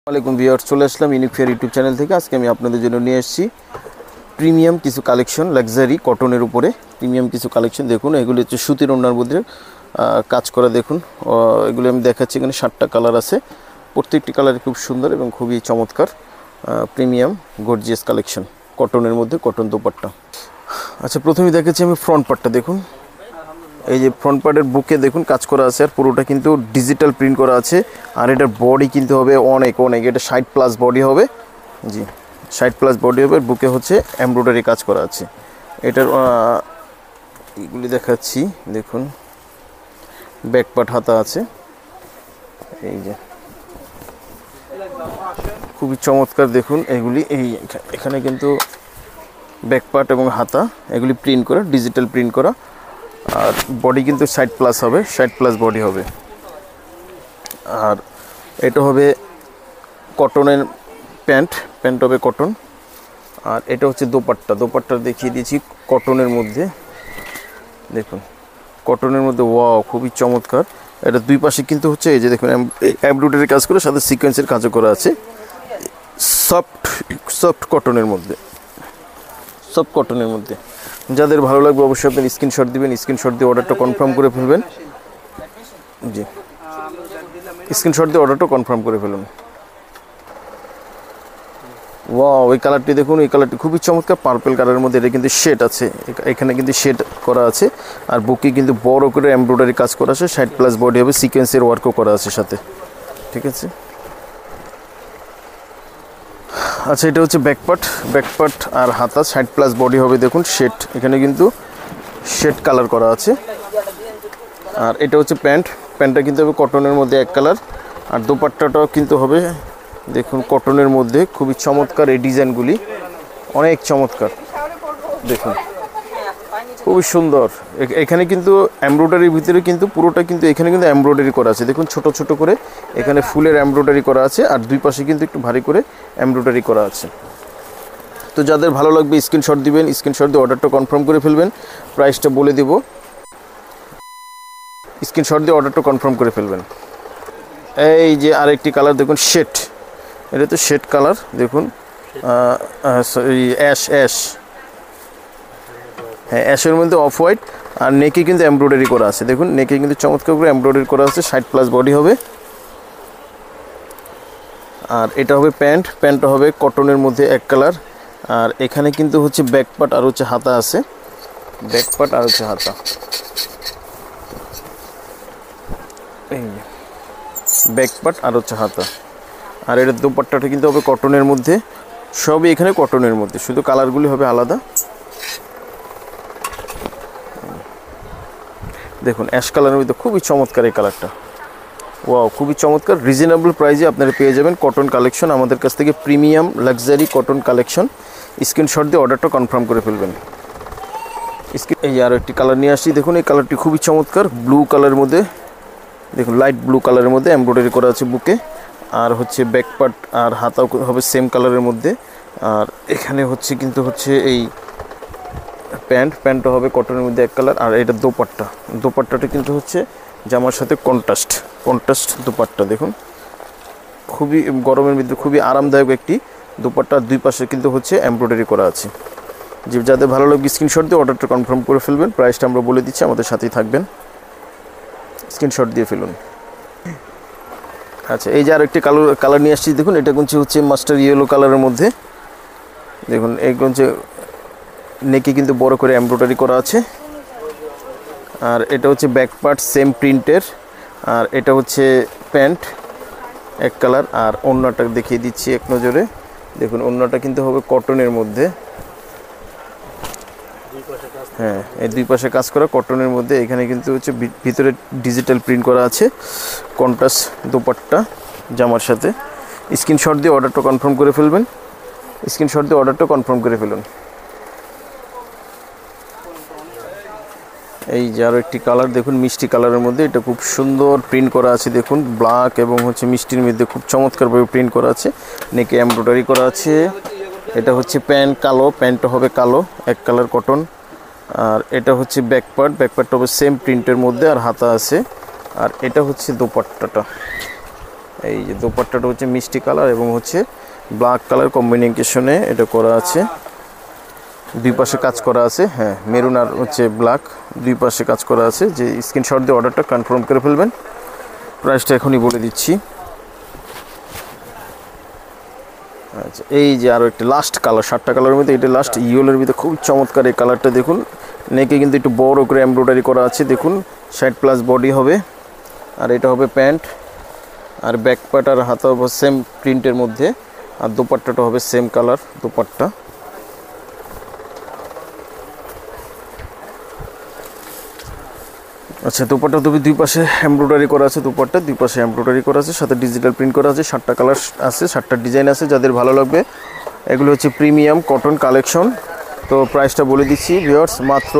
আসসালামু আলাইকুম ভিউয়ার্স, চলে আসলাম ইউনিক ফেয়ার ইউটিউব চ্যানেল থেকে। আজকে আমি আপনাদের জন্য নিয়ে এসেছি প্রিমিয়াম কিছু কালেকশন, লাক্সারি কটনের উপরে প্রিমিয়াম কিছু কালেকশন। দেখুন, এগুলি হচ্ছে সুতির ওড়নার মধ্যে কাজ করা। দেখুন, এগুলি আমি দেখাচ্ছি। এখানে 7টা কালার আছে, প্রত্যেকটি কালারই খুব সুন্দর এবং খুবই চমৎকার। প্রিমিয়াম গর্জিয়াস কালেকশন কটনের মধ্যে, কটন দোপাট্টা। আচ্ছা, প্রথমে দেখাচ্ছি আমি ফ্রন্ট পার্টটা। দেখুন, এই যে ফ্রন্ট পার্টের বুকে দেখুন কাজ করা আছে, আর পুরোটা কিন্তু ডিজিটাল প্রিন্ট করা আছে। আর এটার বডি কিন্তু হবে অনেক, এটা 60+ বডি হবে। জি, 60+ বডি হবে। বুকে হচ্ছে এমব্রয়ডারি কাজ করা আছে। এটার এগুলি দেখাচ্ছি। দেখুন, ব্যাক পার্ট হাতা আছে। এই যে খুবই চমৎকার। দেখুন, এগুলি এখানে কিন্তু ব্যাক পার্ট এবং হাতা এগুলি প্রিন্ট করা, ডিজিটাল প্রিন্ট করা। আর বডি কিন্তু 60+ হবে, 60+ বডি হবে। আর এটা হবে কটনের প্যান্ট হবে কটন। আর এটা হচ্ছে দোপাট্টা দেখিয়ে দিয়েছি কটনের মধ্যে। দেখুন, কটনের মধ্যে ওয়াও, খুবই চমৎকার। এটা দুই পাশে কিন্তু হচ্ছে এই যে দেখুন এমব্রয়ডারি কাজ করে, সাথে সিকোয়েন্সের কাজও করা আছে। সফট কটনের মধ্যে যাদের ভালো লাগবে অবশ্যই আপনার স্ক্রিনশট দিবেন। স্ক্রিনশট দিয়ে অর্ডারটা কনফার্ম করে ফেলবেন। জি, স্ক্রিনশট দিয়ে অর্ডারটা কনফার্ম করে ফেলুন। ওয়াও, এই কালারটি দেখুন, এই কালারটি খুবই চমৎকার, পার্পল কালারের মধ্যে। এটা কিন্তু শেড আছে, এখানে কিন্তু শেড করা আছে। আর বুকে কিন্তু বড় করে এমব্রয়ডারি কাজ করা আছে, 60+ বডি হবে, সিকোয়েন্সের ওয়ার্কও করা আছে সাথে। ঠিক আছে। আচ্ছা, এটা হচ্ছে ব্যাক পার্ট আর হাতা, 60+ বডি হবে। দেখুন এখানে কিন্তু শেড কালার করা আছে। আর এটা হচ্ছে প্যান্টটা কিন্তু হবে কটনের মধ্যে এক কালার। আর দোপাট্টাটাও কিন্তু হবে দেখুন কটনের মধ্যে। খুবই চমৎকার এই ডিজাইনগুলি, অনেক চমৎকার। দেখুন, খুবই সুন্দর। এখানে কিন্তু এমব্রয়ডারির ভিতরে কিন্তু পুরোটা কিন্তু এখানে কিন্তু এমব্রয়ডারি করা আছে। দেখুন, ছোট ছোট করে এখানে ফুলের এমব্রয়ডারি করা আছে। আর দুই পাশে কিন্তু একটু ভারী করে এমব্রয়ডারি করা আছে। তো যাদের ভালো লাগবে স্ক্রিনশট দিবেন, স্ক্রিনশট দিয়ে অর্ডারটা কনফার্ম করে ফেলবেন। প্রাইসটা বলে দেব, স্ক্রিনশট দিয়ে অর্ডারটা কনফার্ম করে ফেলবেন। এই যে আরেকটি কালার দেখুন, এটা তো শেড কালার। দেখুন, অ্যাশ হ্যাঁ, অ্যাশের মধ্যে অফ হোয়াইট। আর নেকে কিন্তু এমব্রয়ডারি করা আছে। দেখুন, নেকে কিন্তু চমৎকার করে এমব্রয়ডারি করা আছে, 60+ বডি হবে। আর এটা হবে প্যান্টটা হবে কটনের মধ্যে এক কালার। আর এখানে কিন্তু হচ্ছে ব্যাক পার্ট আর হচ্ছে হাতা আছে, হাতা। এই ব্যাক পার্ট আর হচ্ছে হাতা। আর এটার দোপাট্টাটা কিন্তু হবে কটনের মধ্যে। সবই এখানে কটনের মধ্যে, শুধু কালারগুলি হবে আলাদা। দেখুন, অ্যাশ কালারের মধ্যে খুবই চমৎকার এই কালারটা। ওয়াও, খুবই চমৎকার। রিজনেবল প্রাইসে আপনারা পেয়ে যাবেন কটন কালেকশন আমাদের কাছ থেকে, premium luxury cotton collection. Screenshot দিয়ে অর্ডারটা কনফার্ম করে ফেলবেন। এই আরও একটি কালার নিয়ে আসছি। দেখুন, এই কালারটি খুবই চমৎকার, ব্লু কালারের মধ্যে। দেখুন, লাইট ব্লু কালারের মধ্যে এমব্রয়ডারি করা আছে বুকে। আর হচ্ছে ব্যাক পার্ট আর হাতাও হবে সেম কালারের মধ্যে। আর এখানে হচ্ছে কিন্তু হচ্ছে এই প্যান্টটা হবে কটনের মধ্যে এক কালার। আর এটা দোপাট্টাটা কিন্তু হচ্ছে জামার সাথে কন্ট্রাস্ট দোপাট্টা। দেখুন, খুবই গরমের ভিতরে খুবই আরামদায়ক একটি দোপাট্টা। দুই পাশে কিন্তু হচ্ছে এমব্রয়ডারি করা আছে। যে যাদের ভালো লাগবে স্ক্রিনশট দিয়ে অর্ডারটা কনফার্ম করে ফেলবেন। প্রাইসটা আমরা বলে দিচ্ছি, আমাদের সাথেই থাকবেন, স্ক্রিনশট দিয়ে ফেলুন। আচ্ছা, এই যে আর একটি কালার নিয়ে আসছি। দেখুন, এটা হচ্ছে মাস্টার ইয়েলো কালারের মধ্যে। দেখুন, এই হচ্ছে নেকে কিন্তু বড় করে এমব্রয়ডারি করা আছে। আর এটা হচ্ছে ব্যাক পার্ট সেম প্রিন্টের। আর এটা হচ্ছে প্যান্ট এক কালার। আর ওড়নাটা দেখিয়ে দিচ্ছি এক নজরে। দেখুন, ওড়নাটা কিন্তু হবে কটনের মধ্যে। হ্যাঁ, এই দুই পাশে কাজ করা কটনের মধ্যে। এখানে কিন্তু হচ্ছে ভিতরে ডিজিটাল প্রিন্ট করা আছে, কন্ট্রাস্ট দোপাট্টা জামার সাথে। স্ক্রিনশট দিয়ে অর্ডারটা কনফার্ম করে ফেলবেন। এই যে আরও একটি কালার দেখুন, মিষ্টি কালারের মধ্যে। এটা খুব সুন্দর প্রিন্ট করা আছে। দেখুন, ব্ল্যাক এবং হচ্ছে মিষ্টির মধ্যে খুব চমৎকারভাবে প্রিন্ট করা আছে। নেকে এমব্রয়ডারি করা আছে। এটা হচ্ছে প্যান্টটা হবে কালো এক কালার কটন। আর এটা হচ্ছে ব্যাক পার্টটা হবে সেম প্রিন্টের মধ্যে, আর হাতা আছে। আর এটা হচ্ছে দোপাট্টাটা। এই যে দোপাট্টাটা হচ্ছে মিষ্টি কালার এবং হচ্ছে ব্ল্যাক কালার কম্বিনেশনে এটা করা আছে, দুই পাশে কাজ করা আছে। হ্যাঁ, মেরুন আর হচ্ছে ব্ল্যাক দুই পাশে কাজ করা আছে। যে স্ক্রিনশট দিয়ে অর্ডারটা কনফার্ম করে ফেলবেন। প্রাইসটা এখনই বলে দিচ্ছি। আচ্ছা, এই যে আরও একটা লাস্ট কালার, 7টা কালারের মধ্যে এটা লাস্ট ইয়েলোর ভিতরে খুব চমৎকার এই কালারটা দেখুন। নেকে কিন্তু একটু বড় করে এমব্রয়ডারি করা আছে দেখুন, 60+ বডি হবে। আর এটা হবে প্যান্ট, আর ব্যাক পার্ট আর হাতা হবে সেম প্রিন্টের মধ্যে, আর দোপাট্টাটা হবে সেম কালার দোপাট্টা। আচ্ছা, দোপাট্টা দুই পাশে এমব্রয়ডারি করা আছে, দোপাট্টা দুই পাশে এমব্রয়ডারি করা আছে, সাথে ডিজিটাল প্রিন্ট করা আছে। 7টা কালার আছে, 7টা ডিজাইন আছে, যাদের ভালো লাগবে। এগুলো হচ্ছে প্রিমিয়াম কটন কালেকশন। তো প্রাইসটা বলে দিচ্ছি ভিউয়ার্স, মাত্র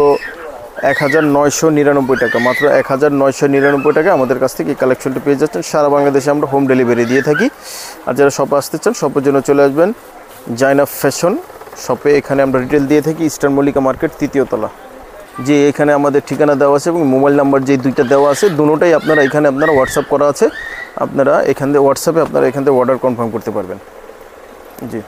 1999 টাকা, মাত্র 1999 টাকা আমাদের কাছ থেকে এই কালেকশনটা পেয়ে যাচ্ছেন। সারা বাংলাদেশে আমরা হোম ডেলিভারি দিয়ে থাকি। আর যারা শপে আসতে চান, শপের জন্য চলে আসবেন জাইনাব ফ্যাশন শপে। এখানে আমরা রিটেল দিয়ে থাকি, ইস্টার্ন মল্লিকা মার্কেট 3য় তলা। যে এখানে আমাদের ঠিকানা দেওয়া আছে এবং মোবাইল নাম্বার যে দুইটা দেওয়া আছে, দুটোটাই আপনারা এখানে আপনারা হোয়াটসঅ্যাপ করা আছে। আপনারা এখান থেকে হোয়াটসঅ্যাপে আপনারা এখান থেকে অর্ডার কনফার্ম করতে পারবেন। জি।